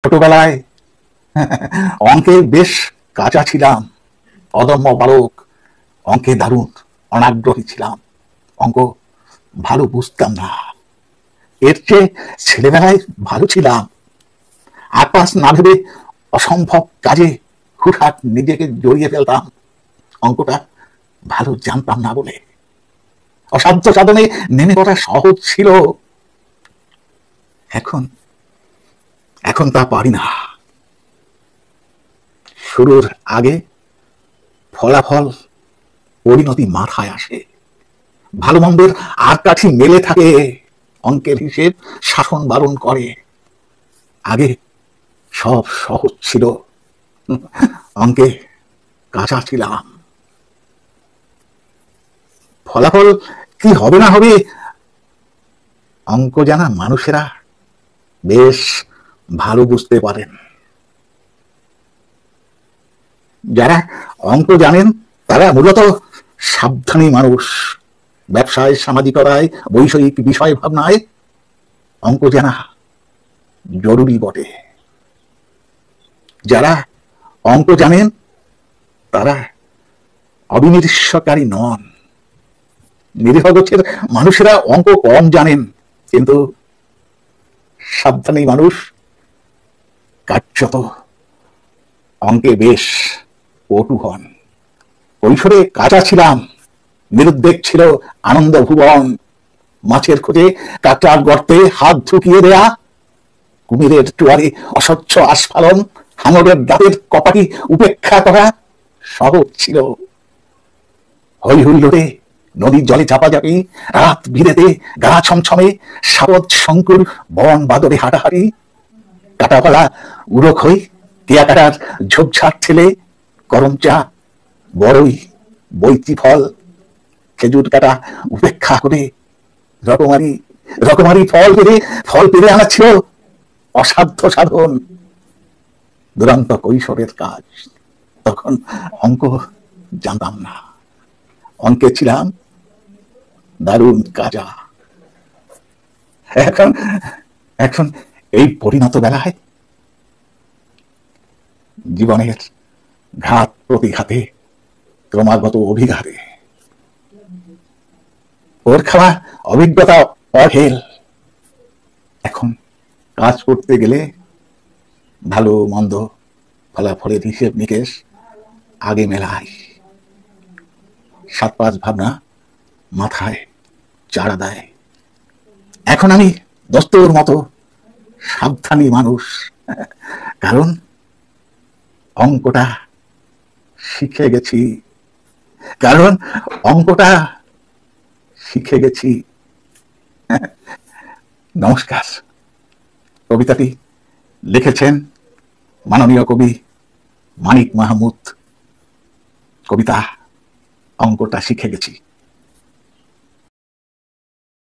ছোটবেলায় অঙ্কে বেশ কাঁচা ছিলাম, অদম্য বালক। অঙ্কে দারুণ অনাগ্রহী ছিলাম। অঙ্ক ভালো বুঝতাম না। এর চেয়ে ছেলেবেলায় ভালো ছিলাম। আকাশ না ভেবে অসম্ভব কাজে হুটহাট নিজেকে জড়িয়ে ফেলতাম। অঙ্কটা ভালো জানতাম না বলে অসাধ্য সাধনে নেমে পড়া সহজ ছিল। এখন এখন তা পারি না। শুরুর আগে ফলাফল পরিণতি মাথায় আসে। ভালো মন্দের আর কাঠি মেলে থাকে। অঙ্কের হিসেব শাসন বারণ করে। আগে সব সহজ ছিল, অঙ্কে কাঁচা ছিলাম। ফলাফল কি হবে না হবে অঙ্ক জানা মানুষেরা বেশ ভালো বুঝতে পারেন। যারা অঙ্ক জানেন তারা মূলত সাবধানী মানুষ। ব্যবসায়, সামাজিকতায়, বৈষয়িক বিষয় ভাবনায় অঙ্ক জানা জরুরি বটে। যারা অঙ্ক জানেন তারা অবিমৃষ্যকারী নন। নিরীহ গোছের মানুষেরা অঙ্ক কম জানেন, কিন্তু সাবধানী মানুষ কার্যত অঙ্কে বেশ পটু হন। কৈশোরে কাঁচা ছিলাম, নিরুদ্বেগ ছিল আনন্দ ভুবন। মাছের খোঁজে কাঁচার গর্তে হাত ঢুকিয়ে দেয়া, কুমিরের টুয়ারে অস্বচ্ছ আস্ফালন, হাঙরের দাঁতের কপাটি উপেক্ষা করা সহজ ছিল। হই হুল্লোড়ে নদীর জলে চাপাচাপি, রাত ভিড়েতে গা ছমছমে, সাবদ শঙ্কুর বন বাদরে হাঁটাহাঁটি, কাটাপালা উড়ো খই, টিয়া কাটার ঝোপঝাড় ঠেলে, গরম চা, বড়ই, বৈতি ফল, খেজুর কাটা উপেক্ষা করে রকমারি রকমারি ফল পেরে আনা ছিল অসাধ্য সাধন। দুরন্ত কৈশোরের কাজ। তখন অঙ্ক জানতাম না, অঙ্কে ছিলাম দারুণ কাজা। এখন এখন এই পরিণত বেলায় জীবনের ঘাত প্রতিঘাতে, ক্রমাগত অভিঘাতে ওর খাওয়া অভিজ্ঞতা অঢেল। এখন কাজ করতে গেলে ভালো মন্দ ফলাফলের হিসেব নিকেশ আগে মেলাই। 7-5 ভাবনা মাথায় চাড়া দেয়। এখন আমি দস্তুর মতো সাবধানী মানুষ, কারণ অঙ্কটা শিখে গেছি। কারণ অঙ্কটা শিখে গেছি। নমস্কার। কবিতাটি লিখেছেন মাননীয় কবি মানিক মাহমুদ। কবিতা অঙ্কটা শিখে গেছি।